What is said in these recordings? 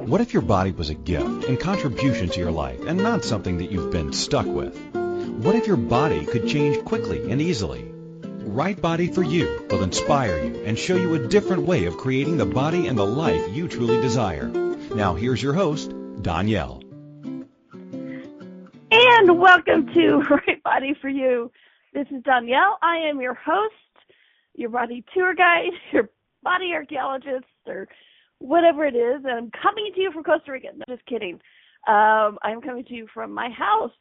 What if your body was a gift and contribution to your life and not something that you've been stuck with? What if your body could change quickly and easily? Right Body for You will inspire you and show you a different way of creating the body and the life you truly desire. Now here's your host, Donnielle. And welcome to Right Body for You. This is Donnielle. I am your host, your body tour guide, your body archaeologist, or whatever it is. I'm coming to you from Costa Rica. No, just kidding. I'm coming to you from my house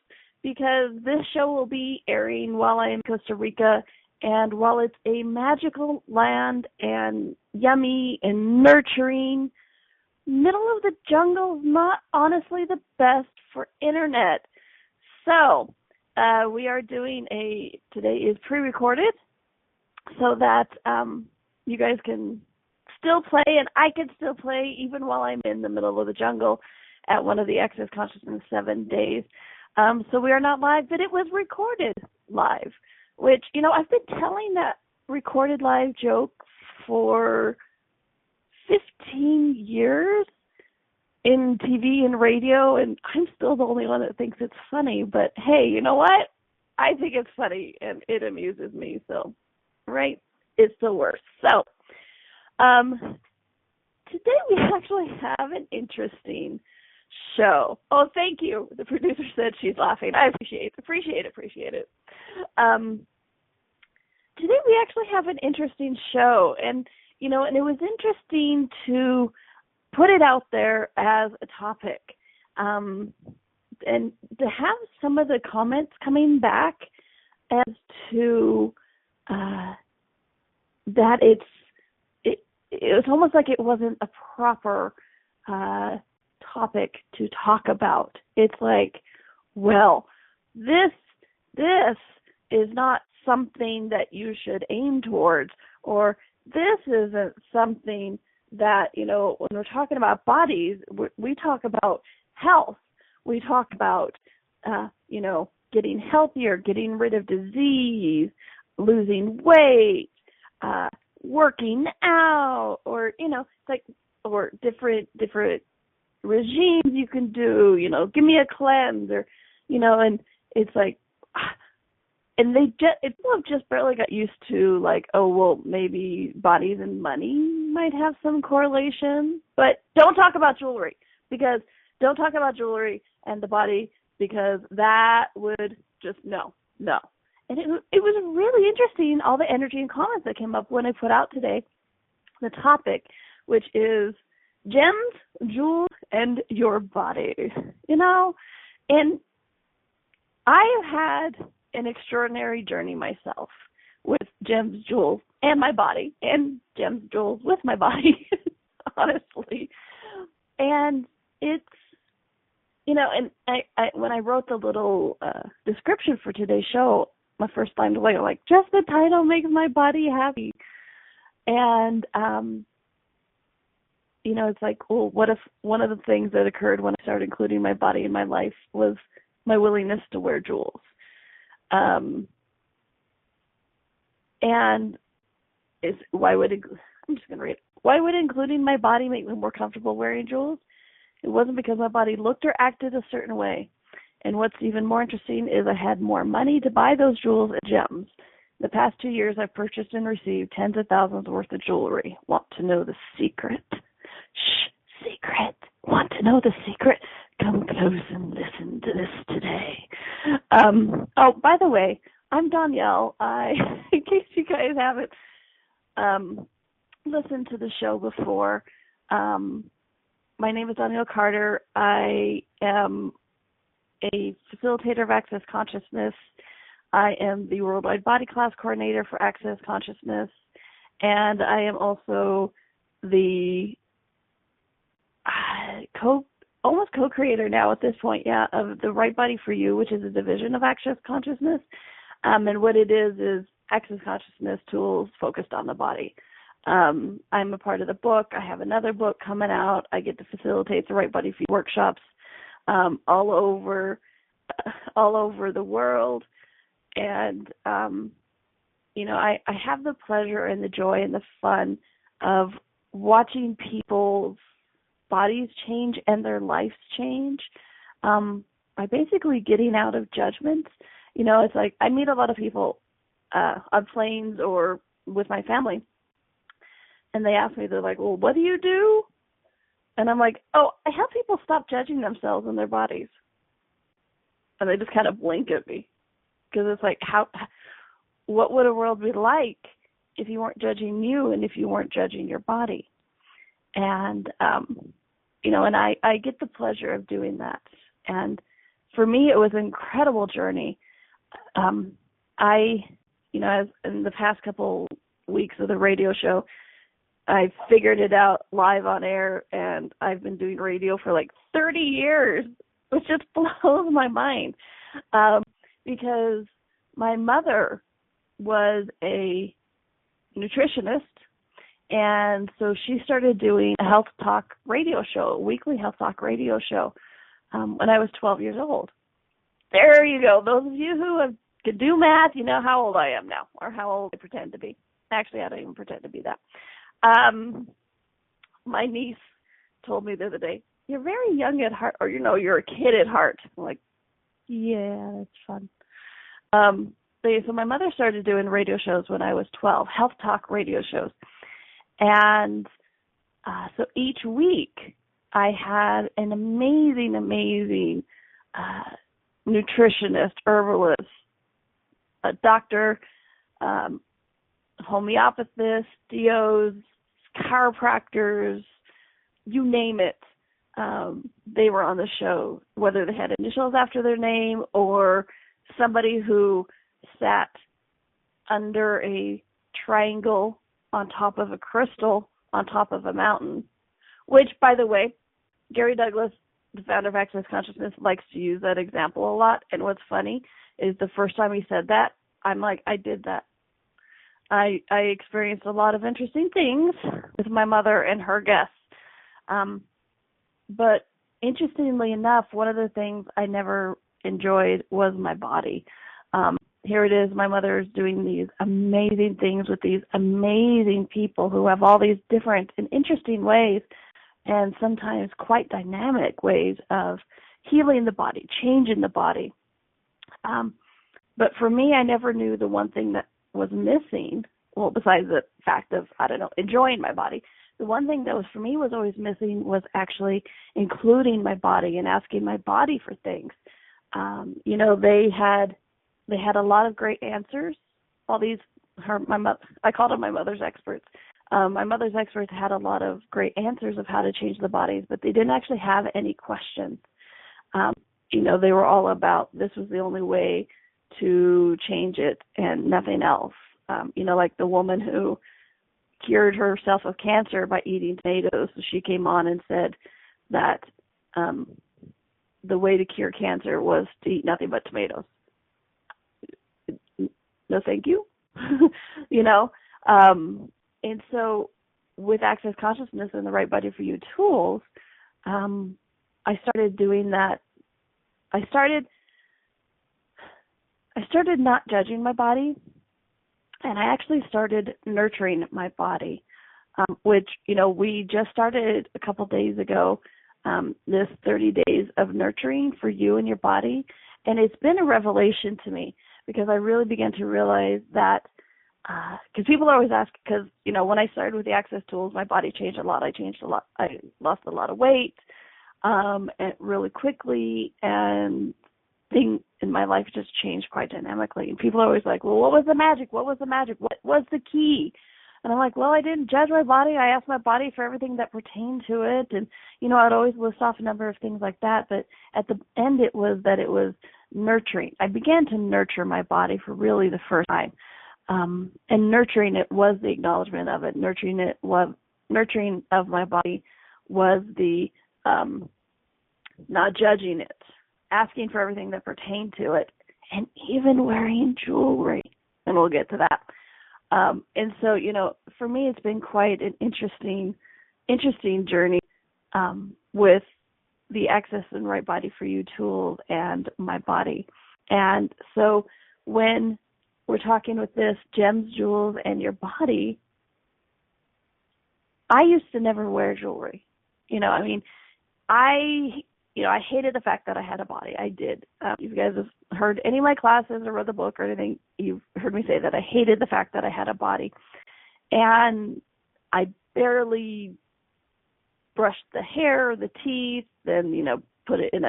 because this show will be airing while I'm in Costa Rica. And while it's a magical land and yummy and nurturing, middle of the jungle is not honestly the best for internet. So we are doing today is pre-recorded so that you guys can still play and I can still play even while I'm in the middle of the jungle at one of the Access Consciousness 7 days. So we are not live, but it was recorded live, which, you know, I've been telling that recorded live joke for 15 years in TV and radio, and I'm still the only one that thinks it's funny. But hey, you know what? I think it's funny, and it amuses me. So, right? It still works. So, today we actually have an interesting show. Oh, thank you. The producer said she's laughing. I appreciate it. Today we actually have an interesting show, and it was interesting to put it out there as a topic, and to have some of the comments coming back as to that it was almost like it wasn't a proper topic to talk about. It's like, well, this is not something that you should aim towards, or this isn't something that, when we're talking about bodies, we talk about health. We talk about, getting healthier, getting rid of disease, losing weight, working out, or, or different regimes you can do, give me a cleanse, or, and it's like, and people have just barely got used to, like, oh, well, maybe bodies and money might have some correlation. But don't talk about jewelry, and the body, because that would just, no. And it was really interesting, all the energy and comments that came up when I put out today the topic, which is gems, jewels, and your body, And I have had an extraordinary journey myself with gems, jewels, and my body, and gems, jewels with my body, honestly. And it's, and I when I wrote the little description for today's show, my first line was like, just the title makes my body happy. And, it's like, well, what if one of the things that occurred when I started including my body in my life was my willingness to wear jewels? And why would including my body make me more comfortable wearing jewels? It wasn't because my body looked or acted a certain way. And what's even more interesting is I had more money to buy those jewels and gems. The past 2 years, I've purchased and received tens of thousands worth of jewelry. Want to know the secret? Shh, secret. Want to know the secret? Come close and listen to this today. Oh, by the way, I'm Donnielle. In case you guys haven't listened to the show before, my name is Donnielle Carter. I am a facilitator of Access Consciousness. I am the Worldwide Body Class Coordinator for Access Consciousness, and I am also the co-creator now at this point, of the Right Body for You, which is a division of Access Consciousness. And what it is Access Consciousness tools focused on the body. I'm a part of the book. I have another book coming out. I get to facilitate the Right Body for You workshops all over the world. And, I have the pleasure and the joy and the fun of watching people's bodies change and their lives change by basically getting out of judgments. It's like I meet a lot of people on planes or with my family, and they ask me, they're like, well, what do you do? And I'm like, oh, I help people stop judging themselves and their bodies. And they just kind of blink at me, because it's like, what would a world be like if you weren't judging you and if you weren't judging your body? And, and I get the pleasure of doing that. And for me, it was an incredible journey. As in the past couple weeks of the radio show, I figured it out live on air, and I've been doing radio for like 30 years, which just blows my mind, because my mother was a nutritionist, and so she started doing a health talk radio show, a weekly health talk radio show, when I was 12 years old. There you go. Those of you who can do math, you know how old I am now, or how old I pretend to be. Actually, I don't even pretend to be that. My niece told me the other day, you're very young at heart, or, you're a kid at heart. I'm like, yeah, that's fun. So my mother started doing radio shows when I was 12, health talk radio shows. And so each week I had an amazing nutritionist, herbalist, a doctor, homeopathist, DOs, chiropractors, you name it. They were on the show, whether they had initials after their name or somebody who sat under a triangle on top of a crystal on top of a mountain, which, by the way, Gary Douglas, the founder of Access Consciousness, likes to use that example a lot. And what's funny is the first time he said that, I'm like, I did that. I experienced a lot of interesting things with my mother and her guests. But interestingly enough, one of the things I never enjoyed was my body. Here it is, my mother is doing these amazing things with these amazing people who have all these different and interesting ways, and sometimes quite dynamic ways of healing the body, changing the body. But for me, I never knew the one thing that was missing, well, besides the fact of, enjoying my body. The one thing that was for me was always missing was actually including my body and asking my body for things. They had a lot of great answers. All these, I called them my mother's experts. My mother's experts had a lot of great answers of how to change the bodies, but they didn't actually have any questions. They were all about, this was the only way to change it and nothing else. Like the woman who cured herself of cancer by eating tomatoes. So she came on and said that the way to cure cancer was to eat nothing but tomatoes. No, thank you. And so with Access Consciousness and the Right Body for You tools, I started doing that. I started not judging my body, and I actually started nurturing my body, which, we just started a couple days ago, this 30 days of nurturing for you and your body. And it's been a revelation to me, because I really began to realize that, because people always ask, because, when I started with the Access tools, my body changed a lot. I changed a lot. I lost a lot of weight, and really quickly, and things in my life just changed quite dynamically. And people are always like, well, what was the magic? What was the magic? What was the key? And I'm like, well, I didn't judge my body. I asked my body for everything that pertained to it. And, I'd always list off a number of things like that. But at the end, it was nurturing. I began to nurture my body for really the first time. And nurturing it was the acknowledgement of it. Nurturing of my body was the not judging it, asking for everything that pertained to it, and even wearing jewelry. And we'll get to that. And so, for me, it's been quite an interesting journey with the Access and Right Body for You tools and my body. And so when we're talking with this, gems, jewels, and your body, I used to never wear jewelry. I mean, I hated the fact that I had a body. I did. If you guys have heard any of my classes or read the book or anything, you've heard me say that I hated the fact that I had a body. And I barely brushed the hair, the teeth, then, put it in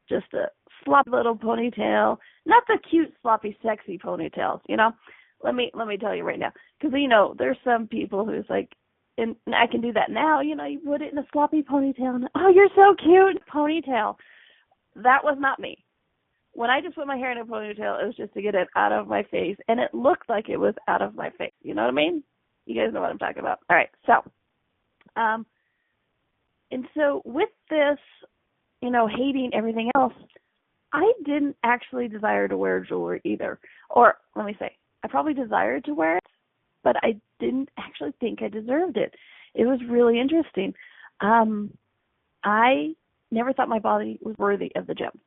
just a sloppy little ponytail. Not the cute, sloppy, sexy ponytails, Let me tell you right now. Because, there's some people who's like, and I can do that now, you put it in a sloppy ponytail. And, oh, you're so cute, ponytail. That was not me. When I just put my hair in a ponytail, it was just to get it out of my face. And it looked like it was out of my face. You know what I mean? You guys know what I'm talking about. All right. So, and so with this, hating everything else, I didn't actually desire to wear jewelry either. Or let me say, I probably desired to wear it, but I didn't actually think I deserved it. It was really interesting. I never thought my body was worthy of the gems.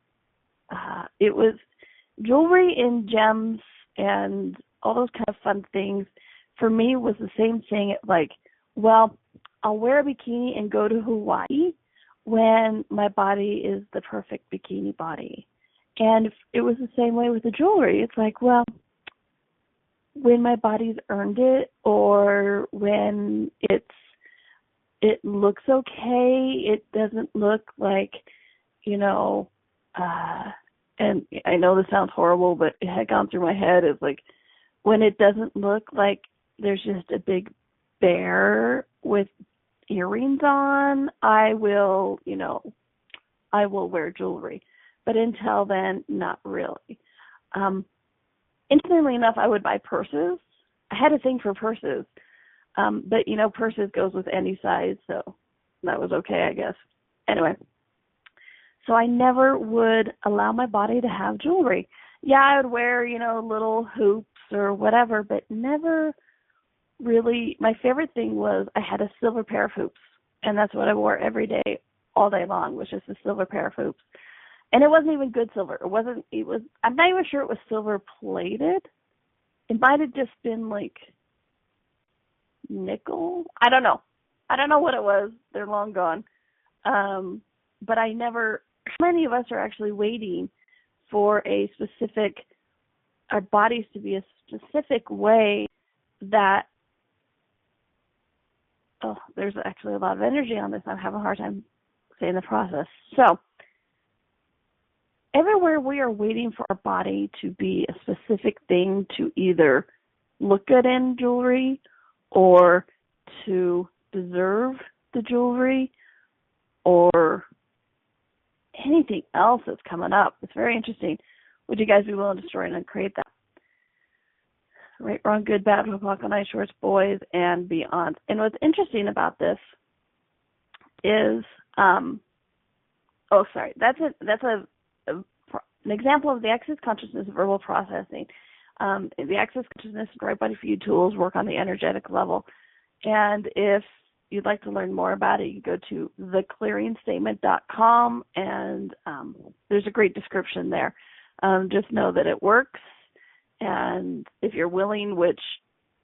It was jewelry and gems and all those kind of fun things. For me, was the same thing. Like, well, I'll wear a bikini and go to Hawaii when my body is the perfect bikini body. And it was the same way with the jewelry. It's like, well, when my body's earned it, or when it looks okay, it doesn't look like, and I know this sounds horrible, but it had gone through my head. It's like, when it doesn't look like there's just a big bear with earrings on, I will wear jewelry. But until then, not really. Interestingly enough, I would buy purses. I had a thing for purses. But, purses goes with any size, so that was okay, I guess. Anyway, so I never would allow my body to have jewelry. Yeah, I would wear, little hoops or whatever, but never really. My favorite thing was I had a silver pair of hoops, and that's what I wore every day, all day long, was just a silver pair of hoops. And it wasn't even good silver. I'm not even sure it was silver plated. It might have just been like nickel. I don't know what it was. They're long gone. But I never, many of us are actually waiting for our bodies to be a specific way that, there's actually a lot of energy on this. I'm having a hard time saying the process. So, everywhere we are waiting for our body to be a specific thing to either look good in jewelry or to deserve the jewelry or anything else that's coming up. It's very interesting. Would you guys be willing to destroy and uncreate that? Right, wrong, good, bad, Hook, nice shorts, boys, and beyond. And what's interesting about this is, that's an example of the Access Consciousness verbal processing. The Access Consciousness and Right Body for You tools work on the energetic level. And if you'd like to learn more about it, you go to theclearingstatement.com, and there's a great description there. Just know that it works, and if you're willing, which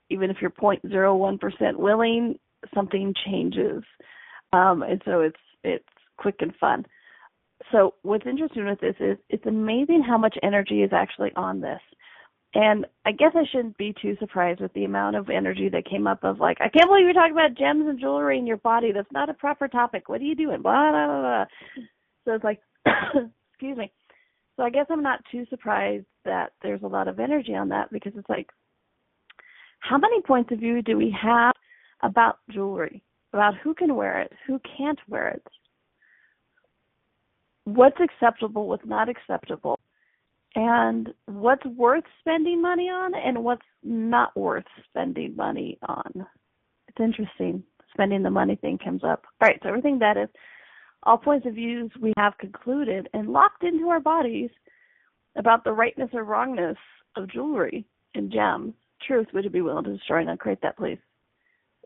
even if you're 0.01% willing, something changes. And so it's quick and fun. So what's interesting with this is it's amazing how much energy is actually on this. And I guess I shouldn't be too surprised with the amount of energy that came up of like, I can't believe you're talking about gems and jewelry in your body. That's not a proper topic. What are you doing? Blah, blah, blah, blah. So it's like, excuse me. So I guess I'm not too surprised that there's a lot of energy on that, because it's like, how many points of view do we have about jewelry, about who can wear it, who can't wear it? What's acceptable, what's not acceptable, and what's worth spending money on and what's not worth spending money on. It's interesting. Spending the money thing comes up. All right, so everything that is, all points of views we have concluded and locked into our bodies about the rightness or wrongness of jewelry and gems. Truth, would you be willing to destroy and uncreate that, please?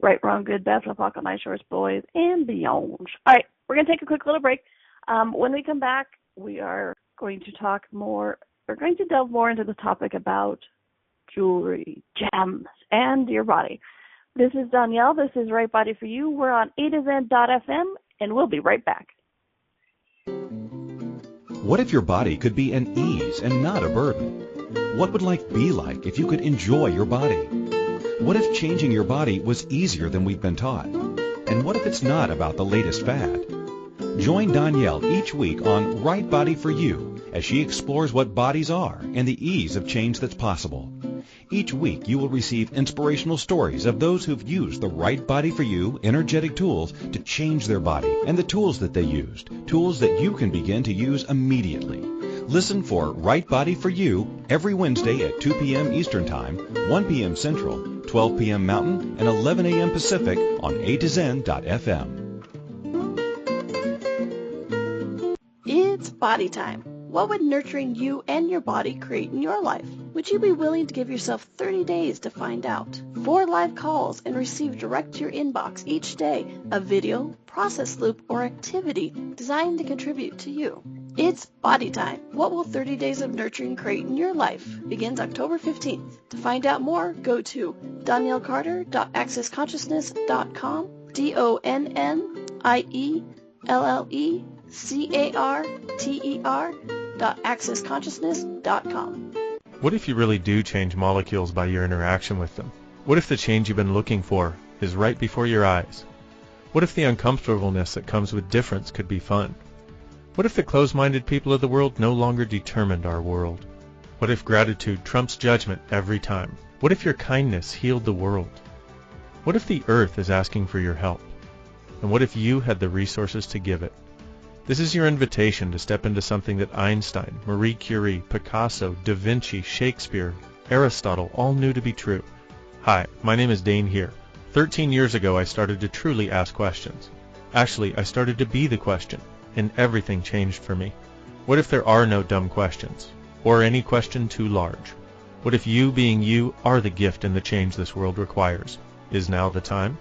Right, wrong, good, bad, flip, pocket, nice shorts, boys, and beyond. All right, we're going to take a quick little break. When we come back, we are going to talk more. We're going to delve more into the topic about jewelry, gems, and your body. This is Donnielle. This is Right Body for You. We're on A2Z.fm, and we'll be right back. What if your body could be an ease and not a burden? What would life be like if you could enjoy your body? What if changing your body was easier than we've been taught? And what if it's not about the latest fad? Join Donnielle each week on Right Body for You as she explores what bodies are and the ease of change that's possible. Each week you will receive inspirational stories of those who've used the Right Body for You energetic tools to change their body and the tools that they used, tools that you can begin to use immediately. Listen for Right Body for You every Wednesday at 2 p.m. Eastern Time, 1 p.m. Central, 12 p.m. Mountain, and 11 a.m. Pacific on A2Z.fm. It's body time. What would nurturing you and your body create in your life? Would you be willing to give yourself 30 days to find out? 4 live calls and receive direct to your inbox each day a video, process loop, or activity designed to contribute to you. It's body time. What will 30 days of nurturing create in your life? Begins October 15th. To find out more, go to DonnielleCarter.accessconsciousness.com, DonnielleCarter.accessconsciousness.com. What if you really do change molecules by your interaction with them? What if the change you've been looking for is right before your eyes? What if the uncomfortableness that comes with difference could be fun? What if the closed-minded people of the world no longer determined our world? What if gratitude trumps judgment every time? What if your kindness healed the world? What if the earth is asking for your help? And what if you had the resources to give it? This is your invitation to step into something that Einstein, Marie Curie, Picasso, Da Vinci, Shakespeare, Aristotle all knew to be true. Hi, my name is Dane here. 13 years ago I started to truly ask questions. Actually, I started to be the question, and everything changed for me. What if there are no dumb questions, or any question too large? What if you being you are the gift and the change this world requires? Is now the time?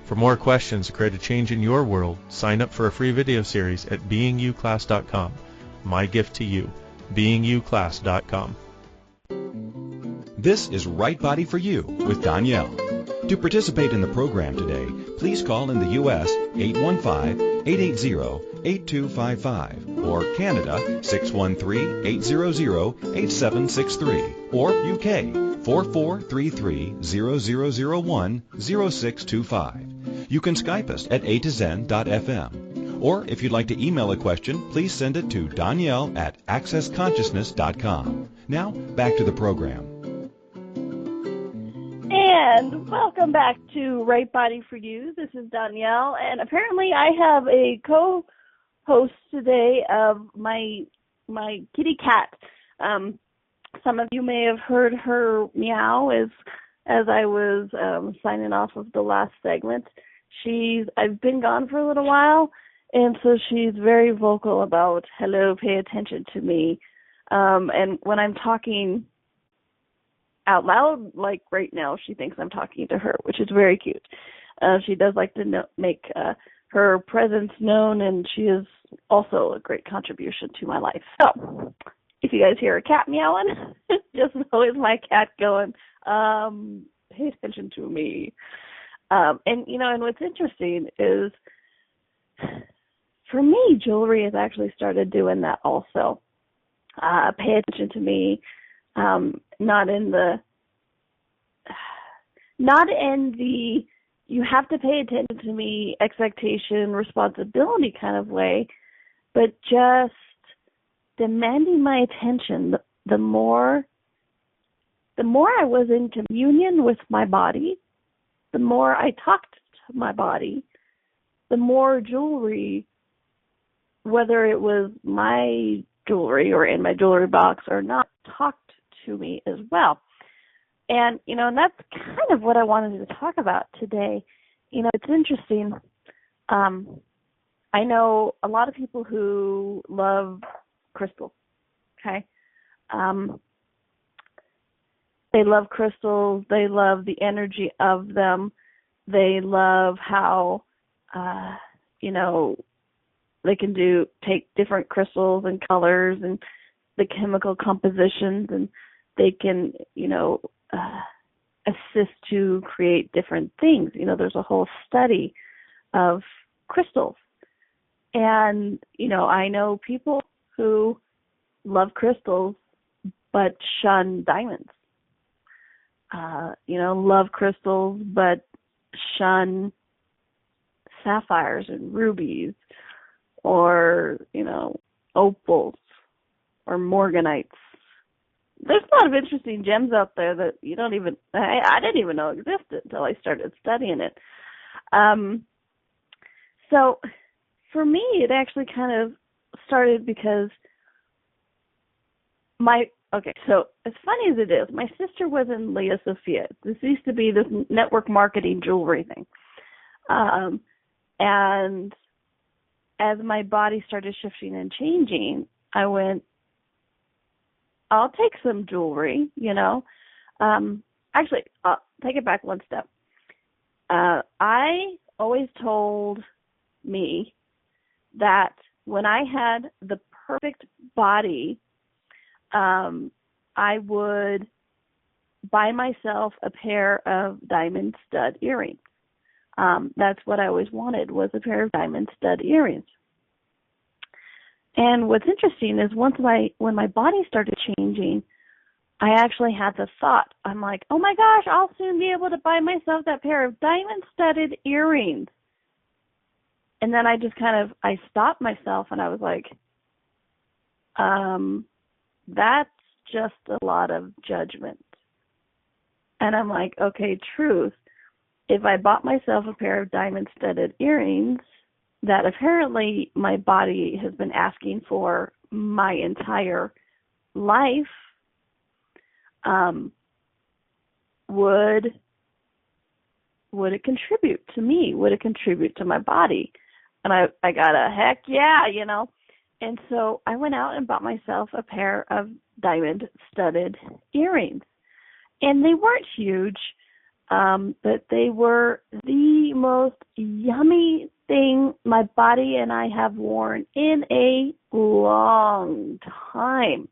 For more questions to create a change in your world, sign up for a free video series at beingyouclass.com. My gift to you, beingyouclass.com. This is Right Body for You with Donnielle. To participate in the program today, please call in the U.S. 815-880-8255 or Canada 613-800-8763 or UK 4433-0001-0625. You can Skype us at A2Z.fm. Or if you'd like to email a question, please send it to Donnielle@accessconsciousness.com. Now, back to the program. And welcome back to Right Body for You. This is Donnielle, and apparently I have a co-host today of my kitty cat. Some of you may have heard her meow as I was signing off of the last segment. I've been gone for a little while, and so she's very vocal about, hello, pay attention to me. And when I'm talking out loud, like right now, she thinks I'm talking to her, which is very cute. She does like to make her presence known, and she is also a great contribution to my life. So if you guys hear a cat meowing, just know it's my cat going, pay attention to me. And what's interesting is, for me, jewelry has actually started doing that also. Pay attention to me, not in the you have to pay attention to me, expectation, responsibility kind of way, but just demanding my attention. The more I was in communion with my body, the more I talked to my body, the more jewelry, whether it was my jewelry or in my jewelry box or not, talked to me as well. And, and that's kind of what I wanted to talk about today. It's interesting. I know a lot of people who love crystals, okay? They love crystals. They love the energy of them. They love how, they can take different crystals and colors and the chemical compositions, and they can, assist to create different things. You know, there's a whole study of crystals. And, you know, I know people who love crystals but shun diamonds. You know, love crystals but shun sapphires and rubies, or, you know, opals or morganites. There's a lot of interesting gems out there that you don't even, I didn't even know existed until I started studying it. So for me, it actually kind of started because so as funny as it is, my sister was in Leah Sophia. This used to be this network marketing jewelry thing. And as my body started shifting and changing, I went, I'll take some jewelry, you know. Actually, I'll take it back one step. I always told me that when I had the perfect body, I would buy myself a pair of diamond stud earrings. That's what I always wanted, was a pair of diamond stud earrings. And what's interesting is when my body started changing, I actually had the thought, I'm like, oh my gosh, I'll soon be able to buy myself that pair of diamond studded earrings. And then I just I stopped myself and I was like, that's just a lot of judgment. And I'm like, okay, truth. If I bought myself a pair of diamond studded earrings that apparently my body has been asking for my entire life, would it contribute to me? Would it contribute to my body? And I got a heck yeah, you know. And so I went out and bought myself a pair of diamond studded earrings. And they weren't huge, but they were the most yummy thing my body and I have worn in a long time.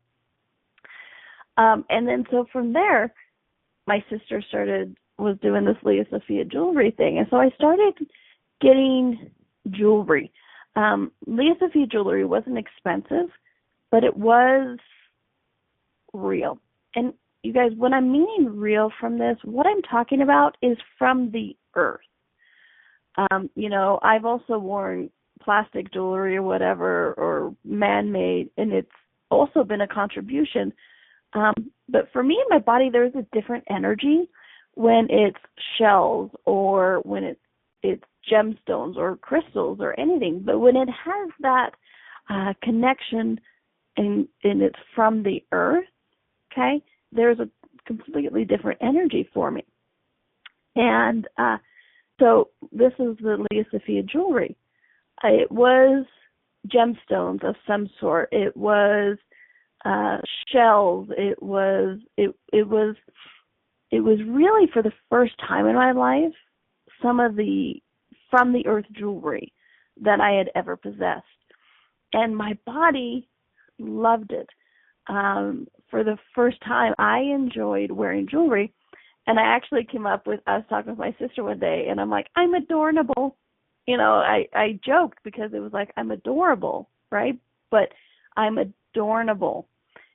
And then so from there, my sister was doing this Leah Sophia jewelry thing. And so I started getting jewelry. Leah Sophia jewelry wasn't expensive, but it was real. And you guys, when I'm meaning real from this, what I'm talking about is from the earth. You know, I've also worn plastic jewelry or whatever, or man-made, and it's also been a contribution. But for me and my body, there's a different energy when it's shells or when it's gemstones or crystals or anything. But when it has that connection and it's from the earth, okay, there's a completely different energy for me. And so this is the Leah Sophia jewelry. It was gemstones of some sort. It was shells. It was really, for the first time in my life, some of the from the earth jewelry that I had ever possessed. And my body loved it. For the first time, I enjoyed wearing jewelry. And I actually I was talking with my sister one day, and I'm like, I'm adorable. You know, I joked because it was like, I'm adorable, right? But I'm adornable,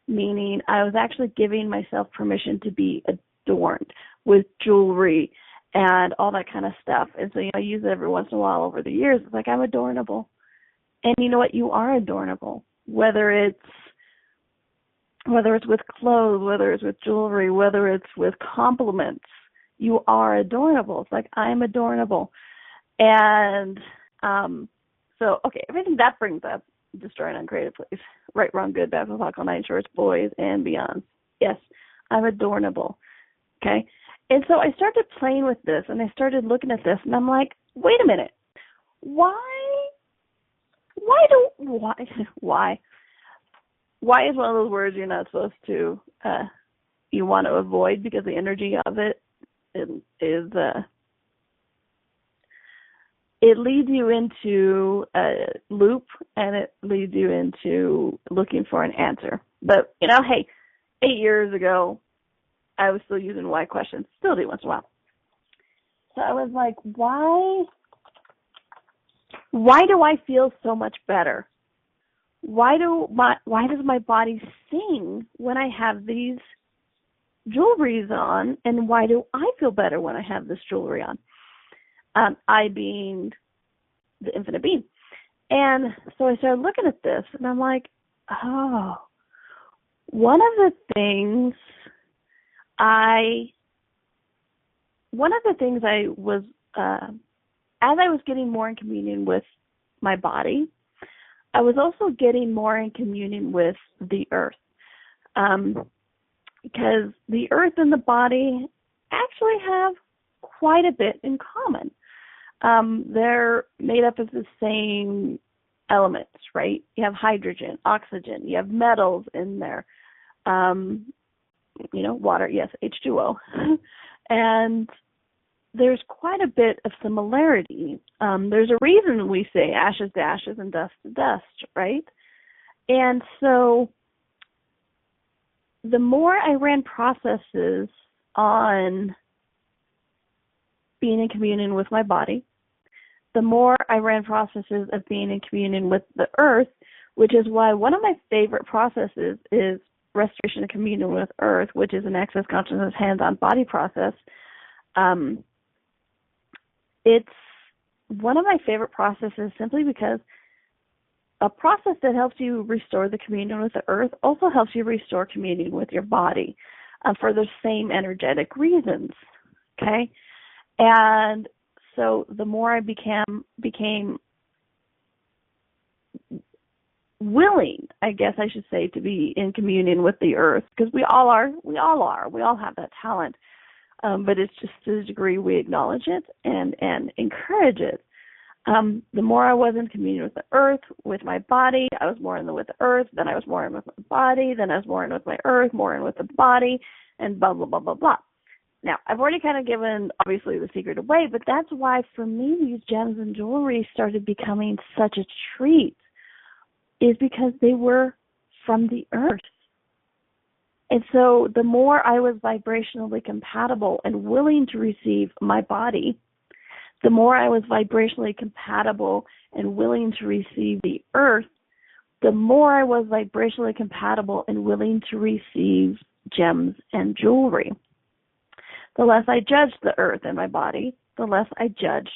meaning I was actually giving myself permission to be adorned with jewelry and all that kind of stuff. And so, you know, I use it every once in a while over the years. It's like, I'm adorable. And you know what? You are adorable, whether it's with clothes, whether it's with jewelry, whether it's with compliments. You are adorable. It's like, I'm adorable. And so, okay, everything that brings up, Destroying Uncreated Place, Right, Wrong, Good, Bad, Fuckle, Nine Shorts, Boys, and Beyond. Yes, I'm adorable. Okay? And so I started playing with this, and I started looking at this, and I'm like, wait a minute. Why is one of those words you're not supposed to, you want to avoid, because the energy of it is it leads you into a loop, and it leads you into looking for an answer. But, you know, hey, 8 years ago, I was still using why questions, still do once in a while. So I was like, why do I feel so much better? Why does my body sing when I have these jewelries on, and why do I feel better when I have this jewelry on? I being the infinite being. And so I started looking at this, and I'm like, oh, one of the things I was, as I was getting more in communion with my body, I was also getting more in communion with the earth. Because the earth and the body actually have quite a bit in common. They're made up of the same elements, right? You have hydrogen, oxygen, you have metals in there. Water, yes, H2O. And there's quite a bit of similarity. There's a reason we say ashes to ashes and dust to dust, right? And so the more I ran processes on being in communion with my body, the more I ran processes of being in communion with the earth, which is why one of my favorite processes is restoration of communion with earth, which is an access consciousness hands-on body process. It's one of my favorite processes simply because a process that helps you restore the communion with the earth also helps you restore communion with your body for the same energetic reasons, okay? And so the more I became willing, I guess I should say, to be in communion with the earth, because we all have that talent, but it's just to the degree we acknowledge it and encourage it. The more I was in communion with the earth, with my body, I was more in with the earth, then I was more in with my body, then I was more in with my earth, more in with the body, and blah, blah, blah, blah, blah. Now, I've already kind of given, obviously, the secret away, but that's why, for me, these gems and jewelry started becoming such a treat, is because they were from the earth. And so the more I was vibrationally compatible and willing to receive my body, the more I was vibrationally compatible and willing to receive the earth, the more I was vibrationally compatible and willing to receive gems and jewelry. The less I judged the earth and my body, the less I judged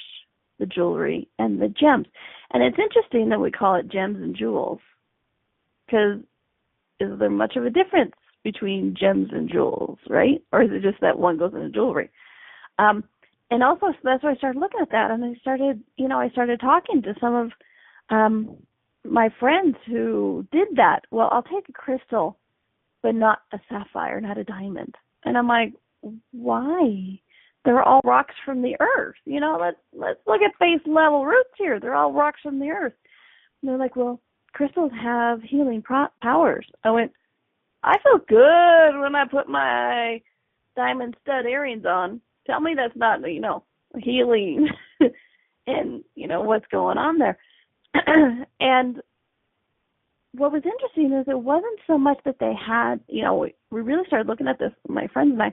the jewelry and the gems. And it's interesting that we call it gems and jewels, because is there much of a difference between gems and jewels, right? Or is it just that one goes into jewelry? And also, so that's why I started looking at that, and I started talking to some of my friends who did that. Well, I'll take a crystal, but not a sapphire, not a diamond. And I'm like, why? They're all rocks from the earth. Let's look at base level roots here. They're all rocks from the earth. And they're like, well, crystals have healing powers. I went, I feel good when I put my diamond stud earrings on. Tell me that's not, healing and, what's going on there. And what was interesting is it wasn't so much that they had, we really started looking at this, my friends and I,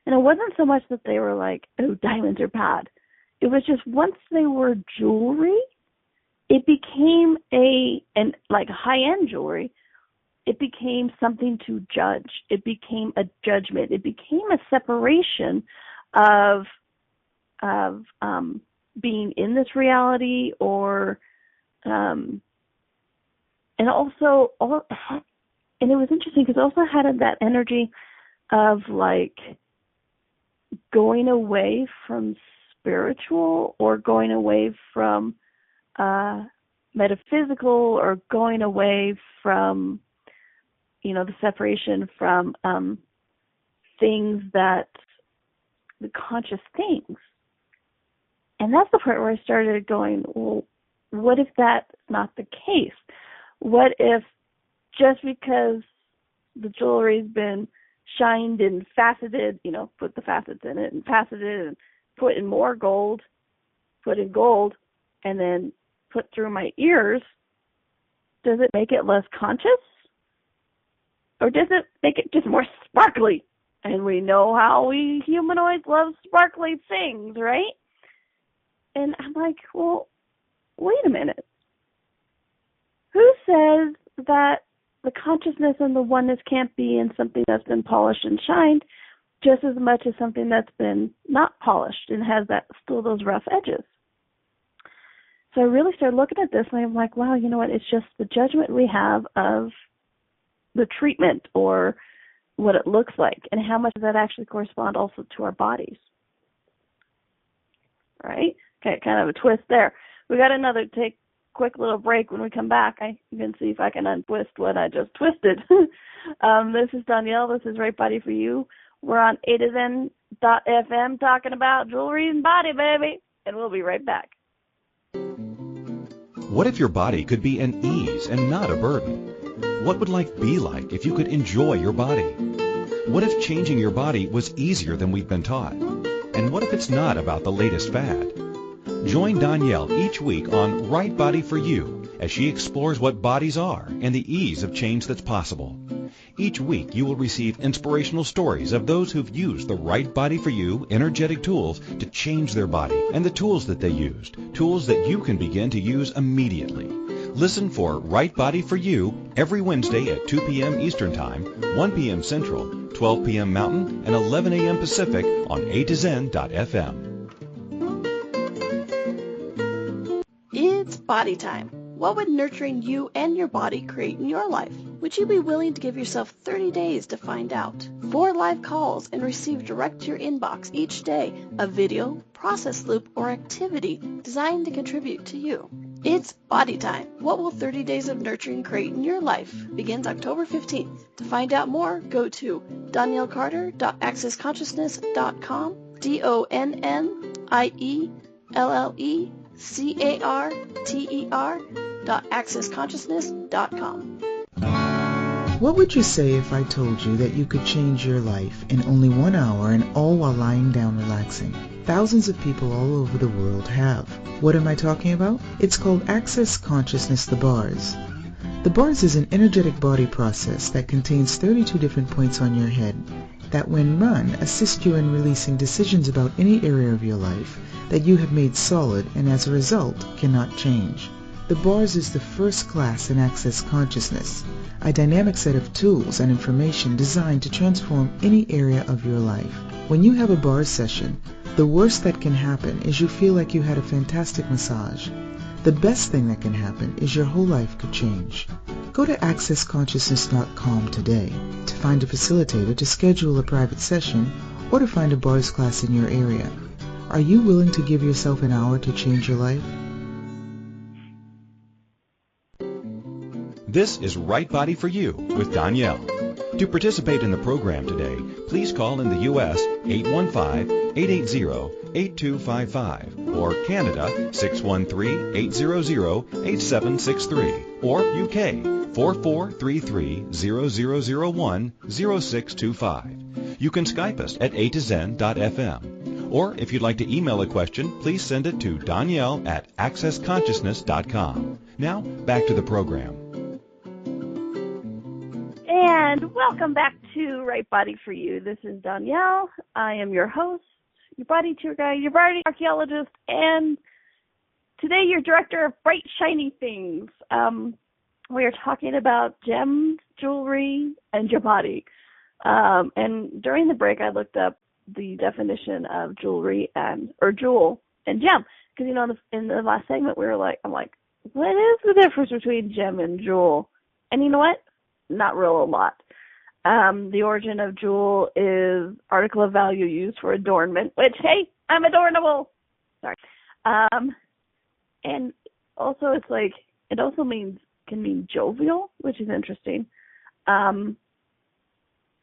and it wasn't so much that they were like, oh, diamonds are bad. It was just once they were jewelry, it became and like high-end jewelry, it became something to judge. It became a judgment. It became a separation of being in this reality, or and also and it was interesting because it also had that energy of like going away from spiritual, or going away from metaphysical, or going away from the separation from things that the conscious things. And that's the part where I started going, well, what if that's not the case? What if just because the jewelry's been shined and faceted, put the facets in it and faceted and put in more gold, put in gold, and then put through my ears, does it make it less conscious? Or does it make it just more sparkly? And we know how we humanoids love sparkly things, right? And I'm like, well, wait a minute. Who says that the consciousness and the oneness can't be in something that's been polished and shined just as much as something that's been not polished and has that still those rough edges? So I really started looking at this and I'm like, wow, you know what? It's just the judgment we have of the treatment or what it looks like and how much does that actually correspond also to our bodies. Right? Okay, kind of a twist there. We got another quick little break. When we come back, I can see if I can untwist what I just twisted. This is Donnielle. This is Right Body for You. We're on A2Zen.fm talking about jewelry and body, baby. And we'll be right back. What if your body could be an ease and not a burden? What would life be like if you could enjoy your body? What if changing your body was easier than we've been taught? And what if it's not about the latest fad? Join Donnielle each week on Right Body for You as she explores what bodies are and the ease of change that's possible. Each week you will receive inspirational stories of those who've used the Right Body for You energetic tools to change their body and the tools that they used, tools that you can begin to use immediately. Listen for Right Body for You every Wednesday at 2 p.m. Eastern Time, 1 p.m. Central, 12 p.m. Mountain, and 11 a.m. Pacific on A2Zen.fm. It's body time. What would nurturing you and your body create in your life? Would you be willing to give yourself 30 days to find out? 4 live calls and receive direct to your inbox each day a video, process loop, or activity designed to contribute to you. It's body time. What will 30 days of nurturing create in your life? Begins October 15th. To find out more, go to DonnielleCarter.accessconsciousness.com, DonnielleCarter.accessconsciousness.com. What would you say if I told you that you could change your life in only 1 hour and all while lying down relaxing? Thousands of people all over the world have. What am I talking about? It's called Access Consciousness, the bars. The bars is an energetic body process that contains 32 different points on your head that when run assist you in releasing decisions about any area of your life that you have made solid and as a result cannot change. The bars is the first class in Access Consciousness, a dynamic set of tools and information designed to transform any area of your life. When you have a bars session, the worst that can happen is you feel like you had a fantastic massage. The best thing that can happen is your whole life could change. Go to accessconsciousness.com today to find a facilitator to schedule a private session or to find a bars class in your area. Are you willing to give yourself an hour to change your life? This is Right Body for You with Donnielle. To participate in the program today, please call in the U.S. 815-880-8255 or Canada 613-800-8763 or UK 4433-0001-0625. You can Skype us at A2Zen.fm. Or if you'd like to email a question, please send it to Donnielle@accessconsciousness.com. Now, back to the program. And welcome back to Right Body for You. This is Donnielle. I am your host, your body tour guide, your body archaeologist, and today your director of bright, shiny things. We are talking about gems, jewelry, and your body. And during the break, I looked up the definition of jewelry or jewel and gem. Because, you know, in the last segment, I'm like, what is the difference between gem and jewel? And you know what? Not real a lot. The origin of jewel is article of value used for adornment, which, hey, I'm adornable. Sorry. And also it's like, it also can mean jovial, which is interesting.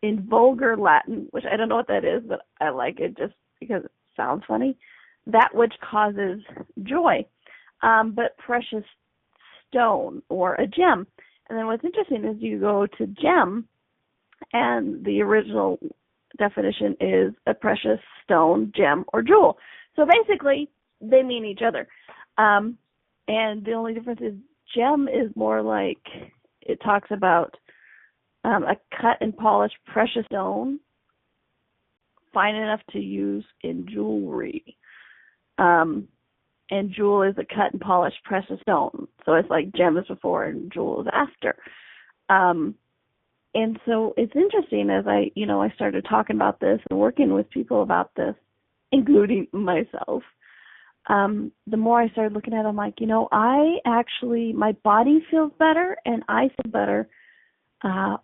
In vulgar Latin, which I don't know what that is, but I like it just because it sounds funny, that which causes joy. But precious stone or a gem. And then what's interesting is you go to gem, and the original definition is a precious stone, gem, or jewel. So basically, they mean each other. And the only difference is gem is more like, it talks about a cut and polished precious stone, fine enough to use in jewelry. And jewel is a cut and polished precious stone. So it's like gem is before and jewel is after. And so it's interesting as I started talking about this and working with people about this, including myself. The more I started looking at it, I'm like, my body feels better and I feel better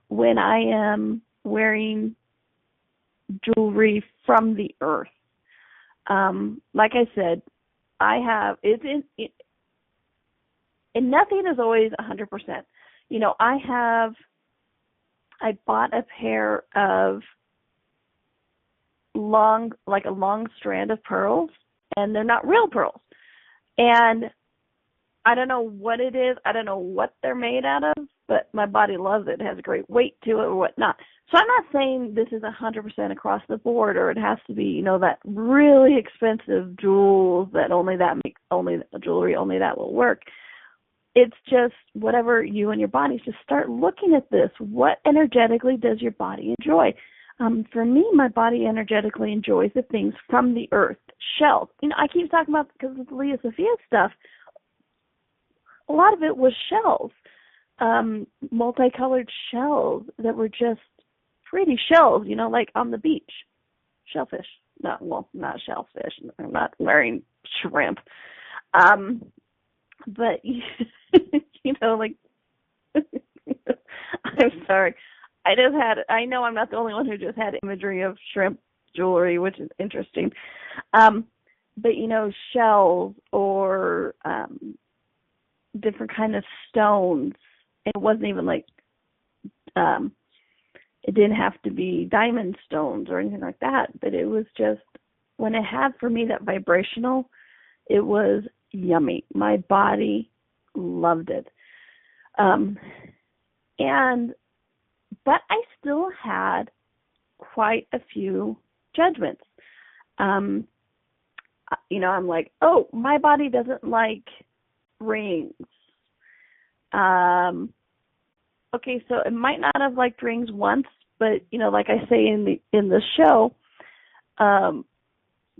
when I am wearing jewelry from the earth. Like I said, and nothing is always 100%. I bought a pair of a long strand of pearls, and they're not real pearls. And I don't know what it is. I don't know what they're made out of, but my body loves it. It has a great weight to it or whatnot. So I'm not saying this is 100% across the board, or it has to be, that really expensive jewels that only that will work. It's just whatever you and your body, just start looking at this. What energetically does your body enjoy? For me, my body energetically enjoys the things from the earth, shells. I keep talking about, because of the Leah Sophia stuff, a lot of it was shells, multicolored shells that were just pretty shells, like on the beach. Shellfish. Not shellfish. I'm not wearing shrimp. But, I'm sorry. I know I'm not the only one who just had imagery of shrimp jewelry, which is interesting. But, shells or different kind of stones. It wasn't even like, it didn't have to be diamond stones or anything like that, but it was just, when it had for me that vibrational, it was yummy. My body loved it. But I still had quite a few judgments. I'm like, oh, my body doesn't like rings. Okay, so it might not have liked rings once, but like I say in the show,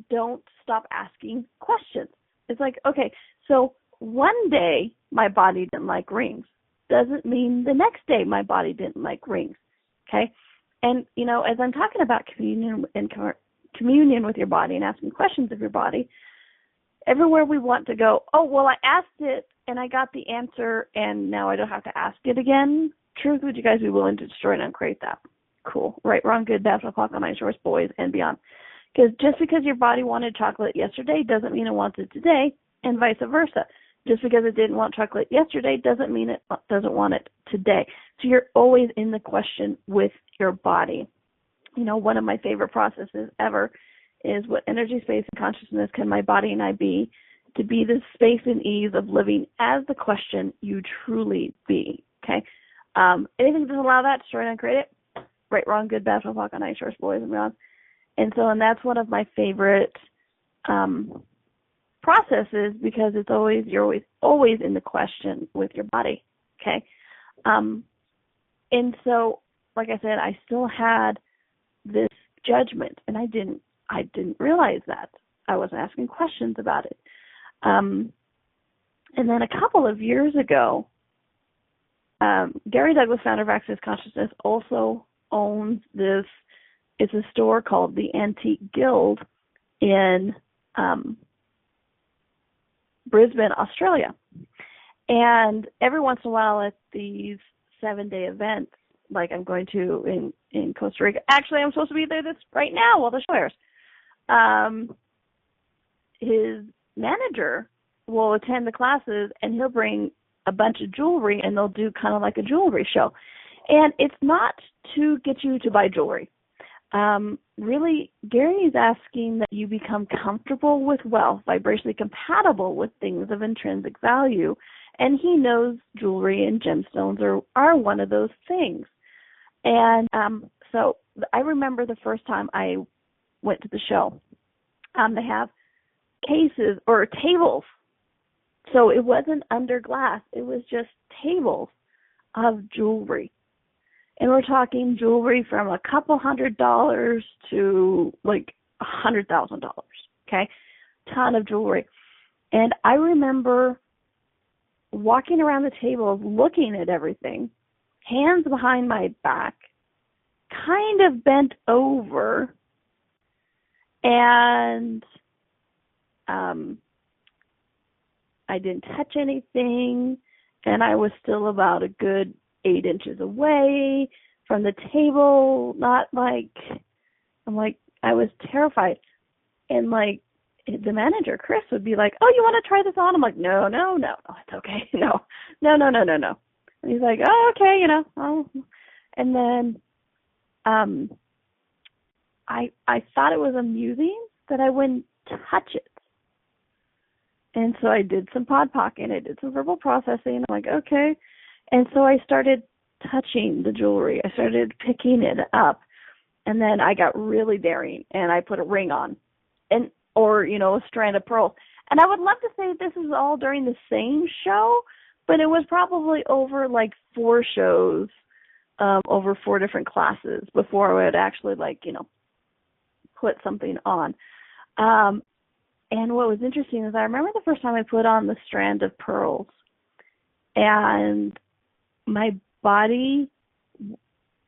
don't stop asking questions. It's like, okay, so one day my body didn't like rings. Doesn't mean the next day my body didn't like rings. Okay, and as I'm talking about communion with your body and asking questions of your body, everywhere we want to go, oh, well, I asked it and I got the answer and now I don't have to ask it again. Truth, would you guys be willing to destroy and uncreate that? Cool. Right, wrong, good, bad, o'clock on ice, shores, boys, and beyond. Because just because your body wanted chocolate yesterday doesn't mean it wants it today, and vice versa. Just because it didn't want chocolate yesterday doesn't mean it doesn't want it today. So you're always in the question with your body. One of my favorite processes ever is, what energy, space, and consciousness can my body and I be to be the space and ease of living as the question you truly be, okay? Anything that doesn't allow that, destroy and uncreate it. Right, wrong, good, bad, o'clock on ice, shores, boys, and beyond. And that's one of my favorite processes, because you're always in the question with your body, okay? And so, like I said, I still had this judgment, and I didn't realize that. I wasn't asking questions about it. And then a couple of years ago, Gary Douglas, founder of Access Consciousness, also owns this. It's a store called the Antique Guild in Brisbane, Australia. And every once in a while at these 7-day events, like I'm going to in Costa Rica. Actually, I'm supposed to be there right now while the show airs. His manager will attend the classes, and he'll bring a bunch of jewelry, and they'll do kind of like a jewelry show. And it's not to get you to buy jewelry. Really, Gary is asking that you become comfortable with wealth, vibrationally compatible with things of intrinsic value. And he knows jewelry and gemstones are one of those things. And so I remember the first time I went to the show, they have cases or tables. So it wasn't under glass. It was just tables of jewelry. And we're talking jewelry from a couple $100s to like $100,000, okay? Ton of jewelry. And I remember walking around the table looking at everything, hands behind my back, kind of bent over, and I didn't touch anything, and I was still about a good 8 inches away from the table, I was terrified. And like, the manager, Chris, would be like, oh, you want to try this on? I'm like, no, it's okay. No. And he's like, oh, okay, And then I thought it was amusing that I wouldn't touch it. And so I did some pod pocking, I did some verbal processing. I'm like, okay. And so I started touching the jewelry. I started picking it up. And then I got really daring, and I put a ring on, or a strand of pearls. And I would love to say this is all during the same show, but it was probably over like 4 shows, over 4 different classes before I would actually put something on. And what was interesting is I remember the first time I put on the strand of pearls, and my body,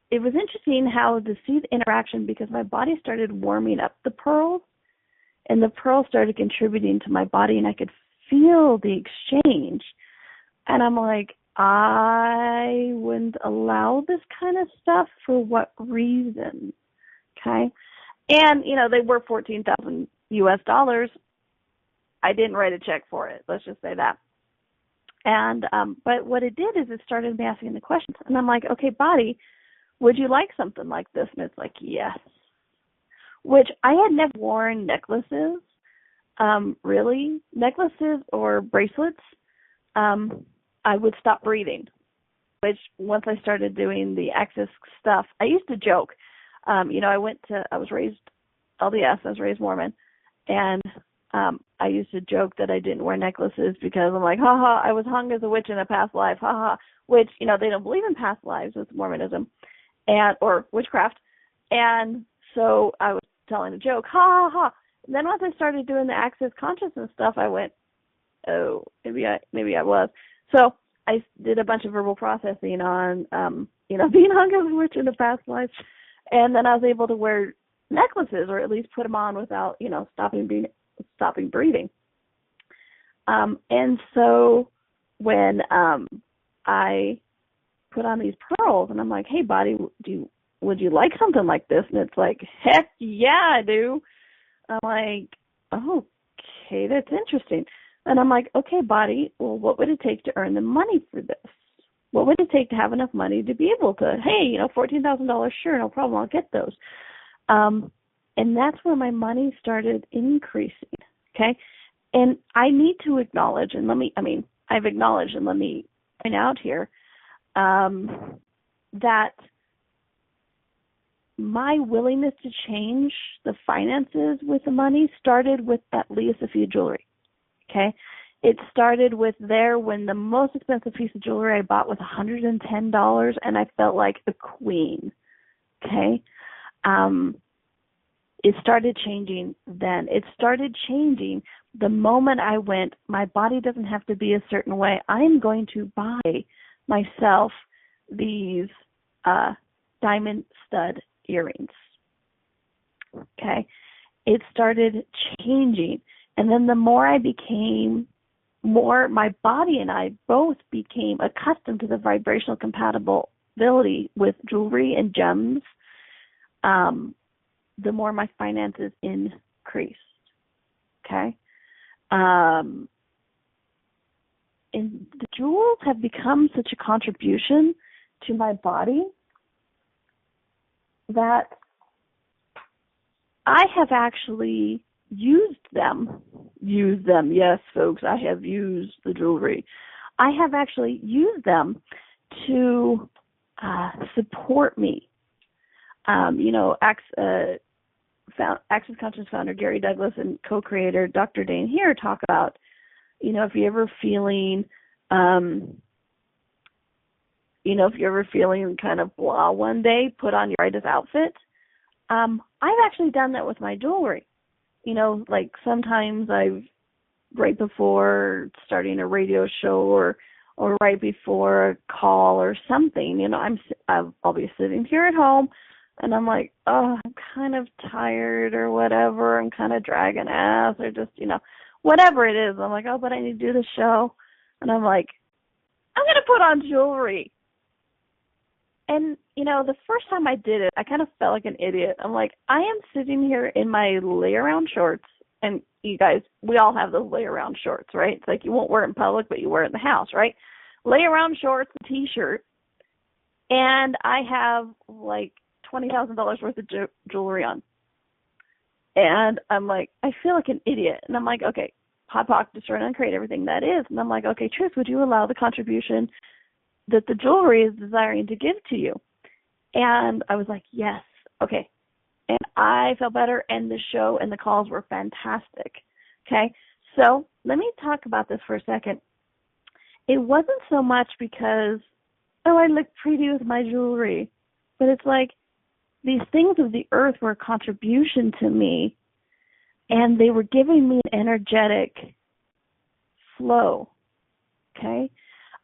it was interesting how to see the interaction, because my body started warming up the pearls, and the pearls started contributing to my body, and I could feel the exchange. And I'm like, I wouldn't allow this kind of stuff. For what reason? Okay. And, they were $14,000 US. I didn't write a check for it. Let's just say that. And, but what it did is it started me asking the questions. And I'm like, okay, body, would you like something like this? And it's like, yes. Which I had never worn necklaces, really. Necklaces or bracelets, I would stop breathing. Which once I started doing the Access stuff, I used to joke. I was raised LDS, I was raised Mormon, and I used to joke that I didn't wear necklaces because I'm like, haha, I was hung as a witch in a past life, haha, which, they don't believe in past lives with Mormonism or witchcraft. And so I was telling a joke, ha ha ha. And then once I started doing the Access consciousness stuff, I went, oh, maybe I was. So I did a bunch of verbal processing on, being hung as a witch in a past life. And then I was able to wear necklaces, or at least put them on without, stopping breathing. And so when I put on these pearls, and I'm like, hey, body, would you like something like this? And it's like, heck yeah, I do. I'm like, oh, okay, that's interesting. And I'm like, okay, body, well, what would it take to earn the money for this? What would it take to have enough money to be able to, hey, $14,000, sure, no problem, I'll get those. And that's where my money started increasing, okay? And I need to acknowledge, and I've acknowledged, and let me point out here, that my willingness to change the finances with the money started with at least a few jewelry, okay? It started with when the most expensive piece of jewelry I bought was $110, and I felt like a queen, okay? It started changing then. It started changing the moment I went, my body doesn't have to be a certain way. I'm going to buy myself these diamond stud earrings, okay? It started changing. And then the more I became my body and I both became accustomed to the vibrational compatibility with jewelry and gems, the more my finances increased, okay? And the jewels have become such a contribution to my body that I have actually used them, yes, folks, I have used the jewelry. I have actually used them to support me. Access Conscious founder Gary Douglas and co-creator Dr. Dane here talk about, if you're ever feeling if you're ever feeling kind of blah one day, put on your brightest outfit. I've actually done that with my jewelry. Like sometimes right before starting a radio show or right before a call or something, I'll be sitting here at home and I'm like, oh, I'm kind of tired or whatever. I'm kind of dragging ass or just, whatever it is. I'm like, oh, but I need to do the show. And I'm like, I'm going to put on jewelry. And, the first time I did it, I kind of felt like an idiot. I'm like, I am sitting here in my lay-around shorts. And you guys, we all have those lay-around shorts, right? It's like you won't wear it in public, but you wear it in the house, right? Lay-around shorts, a T-shirt. And I have like $20,000 worth of jewelry on. And I'm like, I feel like an idiot. And I'm like, okay, Pod Poc, destroy and uncreate everything that is. And I'm like, okay, Truth, would you allow the contribution that the jewelry is desiring to give to you? And I was like, yes, okay. And I felt better, and the show and the calls were fantastic. Okay, so let me talk about this for a second. It wasn't so much because, oh, I look pretty with my jewelry, but it's like these things of the earth were a contribution to me, and they were giving me an energetic flow. Okay,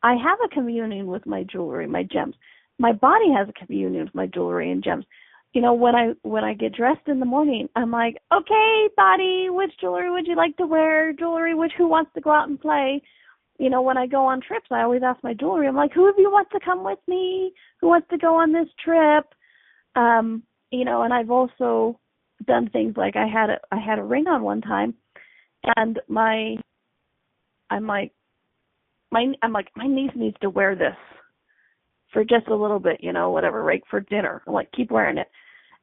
I have a communion with my jewelry, my gems. My body has a communion with my jewelry and gems. When I get dressed in the morning, I'm like, okay, body, which jewelry would you like to wear? Who wants to go out and play? When I go on trips, I always ask my jewelry, I'm like, who of you wants to come with me? Who wants to go on this trip? And I've also done things like I had a ring on one time, and my niece needs to wear this for just a little bit, whatever, right, for dinner. I'm like, keep wearing it.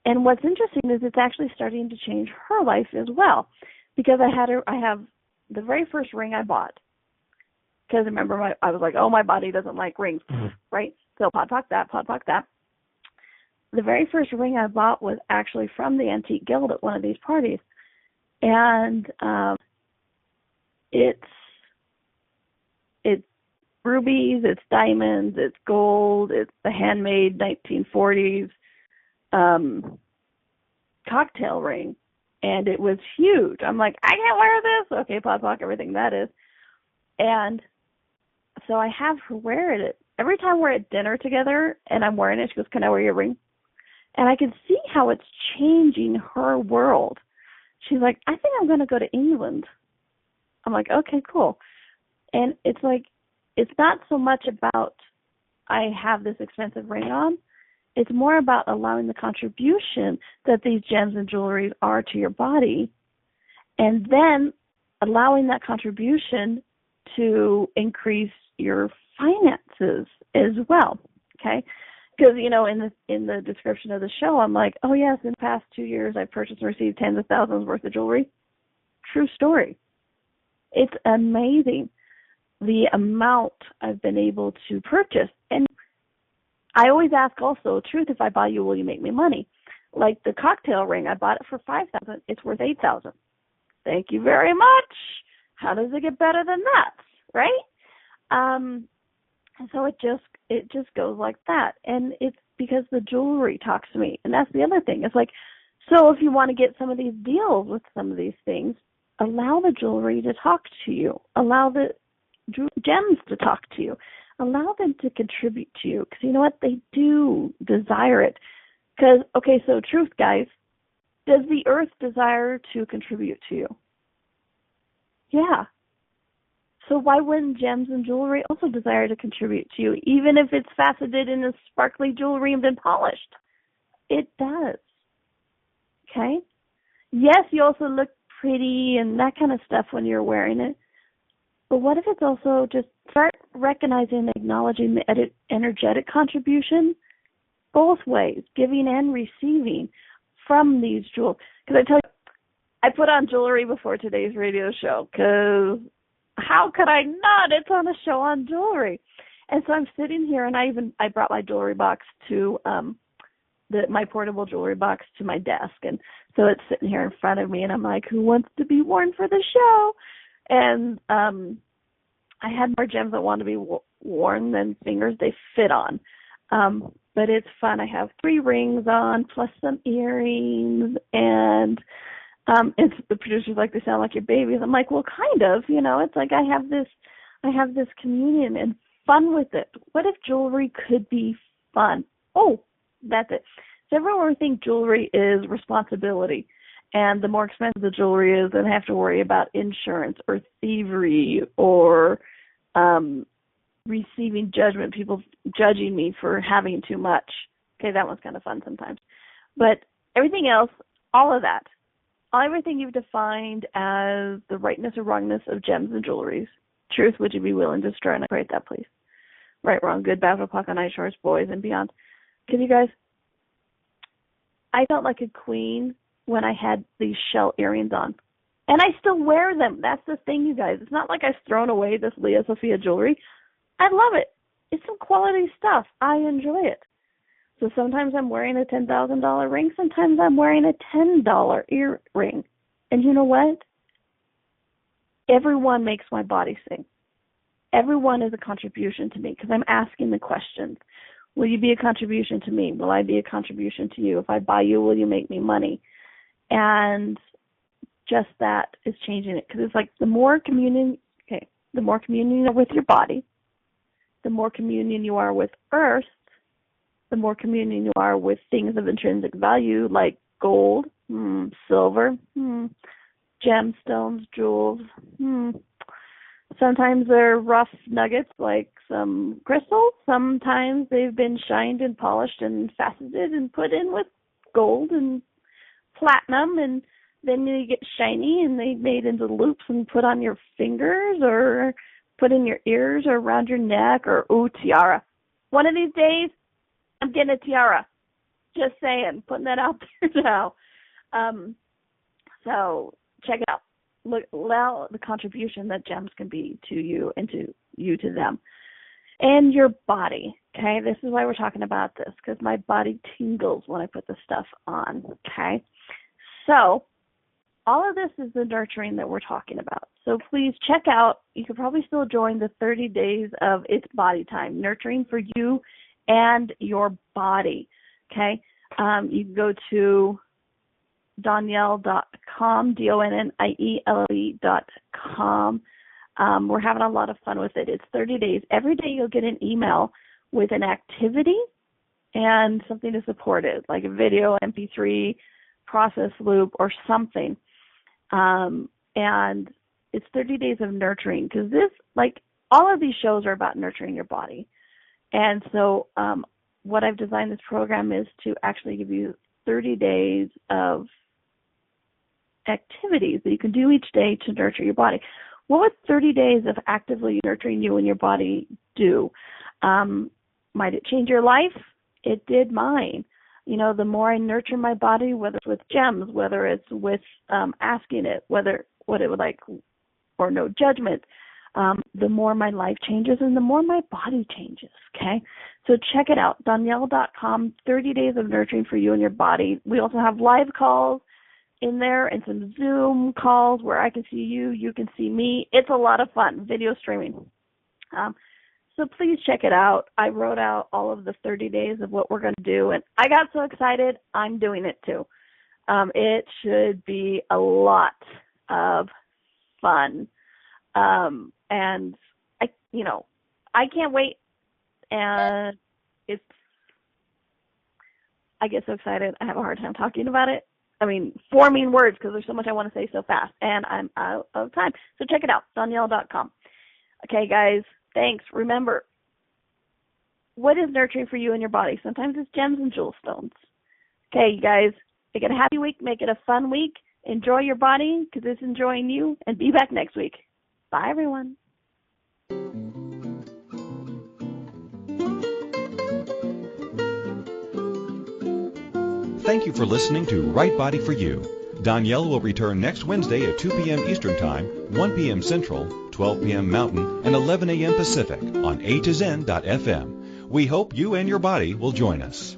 And what's interesting is it's actually starting to change her life as well, because I have the very first ring I bought, because remember, I was like, oh, my body doesn't like rings, right? So Pod Poc that. The very first ring I bought was actually from the Antique Guild at one of these parties. And it's rubies, it's diamonds, it's gold, it's the handmade 1940s cocktail ring. And it was huge. I'm like, I can't wear this. Okay, Pod Poc, everything that is. And so I have her wear it. Every time we're at dinner together and I'm wearing it, she goes, can I wear your ring? And I can see how it's changing her world. She's like, I think I'm going to go to England. I'm like, okay, cool. And it's like, it's not so much about I have this expensive ring on. It's more about allowing the contribution that these gems and jewelry are to your body, and then allowing that contribution to increase your finances as well, okay? Because, in the description of the show, I'm like, oh, yes, in the past 2 years, I've purchased and received tens of thousands worth of jewelry. True story. It's amazing the amount I've been able to purchase. And I always ask also, Truth, if I buy you, will you make me money? Like the cocktail ring, I bought it for $5,000. It's worth $8,000. Thank you very much. How does it get better than that, right? And so it just goes like that. And it's because the jewelry talks to me. And that's the other thing. It's like, so if you want to get some of these deals with some of these things, allow the jewelry to talk to you. Allow the gems to talk to you. Allow them to contribute to you. Because you know what? They do desire it. Because, okay, so truth, guys, does the earth desire to contribute to you? Yeah. So why wouldn't gems and jewelry also desire to contribute to you, even if it's faceted in a sparkly jewelry and been polished? It does. Okay? Yes, you also look pretty and that kind of stuff when you're wearing it. But what if it's also just start recognizing and acknowledging the energetic contribution both ways, giving and receiving from these jewels? Because I tell you, I put on jewelry before today's radio show because how could I not? It's on a show on jewelry. And so I'm sitting here, and I brought my jewelry box to my portable jewelry box to my desk, and so it's sitting here in front of me, and I'm like, who wants to be worn for the show? And I had more gems that wanted to be worn than fingers they fit on. But it's fun. I have 3 rings on, plus some earrings, and the producers like, they sound like your babies. I'm like, well, kind of, it's like I have this communion and fun with it. What if jewelry could be fun? Oh, that's it. So everyone think jewelry is responsibility. And the more expensive the jewelry is, then I have to worry about insurance or thievery or receiving judgment, people judging me for having too much. Okay, that one's kind of fun sometimes. But everything else, all of that, everything you've defined as the rightness or wrongness of gems and jewelries. Truth, would you be willing to destroy and create that, please? Right, wrong, good, bad, pocket, night shorts, boys, and beyond. Because you guys, I felt like a queen when I had these shell earrings on. And I still wear them. That's the thing, you guys. It's not like I've thrown away this Leah Sophia jewelry. I love it. It's some quality stuff. I enjoy it. So sometimes I'm wearing a $10,000 ring. Sometimes I'm wearing a $10 earring. And you know what? Everyone makes my body sing. Everyone is a contribution to me because I'm asking the questions. Will you be a contribution to me? Will I be a contribution to you? If I buy you, will you make me money? And just that is changing it because it's like the more communion you are with your body, the more communion you are with earth, the more communion you are with things of intrinsic value like gold, silver, gemstones, jewels. Sometimes they're rough nuggets like some crystals. Sometimes they've been shined and polished and faceted and put in with gold and platinum, and then they get shiny and they made into loops and put on your fingers or put in your ears or around your neck or, tiara. One of these days, I'm getting a tiara. Just saying, putting that out there now. So check it out. Look, allow the contribution that gems can be to you and to you to them. And your body, okay? This is why we're talking about this, because my body tingles when I put this stuff on, okay? So all of this is the nurturing that we're talking about. So please check out, you could probably still join the 30 days of It's Body Time, nurturing for you and your body, okay? You can go to Donnielle.com, DONNIELLE.com. We're having a lot of fun with it. It's 30 days. Every day you'll get an email with an activity and something to support it, like a video, MP3, process loop, or something. And it's 30 days of nurturing because all of these shows are about nurturing your body. And so what I've designed this program is to actually give you 30 days of activities that you can do each day to nurture your body. What would 30 days of actively nurturing you and your body do? Might it change your life? It did mine. The more I nurture my body, whether it's with gems, whether it's with asking it, what it would like, or no judgment, the more my life changes and the more my body changes, okay? So check it out, Donnielle.com, 30 days of nurturing for you and your body. We also have live calls in there and some Zoom calls where I can see you, you can see me. It's a lot of fun, video streaming. So please check it out. I wrote out all of the 30 days of what we're going to do, and I got so excited, I'm doing it too. It should be a lot of fun. And I can't wait. And I get so excited. I have a hard time talking about it. Forming words because there's so much I want to say so fast, and I'm out of time. So check it out, Donnielle.com. Okay, guys, thanks. Remember, what is nurturing for you and your body? Sometimes it's gems and jewel stones. Okay, you guys, make it a happy week. Make it a fun week. Enjoy your body because it's enjoying you, and be back next week. Bye, everyone. Thank you for listening to Right Body for You. Donnielle will return next Wednesday at 2 p.m. Eastern Time, 1 p.m. Central, 12 p.m. Mountain, and 11 a.m. Pacific on A to Zen.fm. We hope you and your body will join us.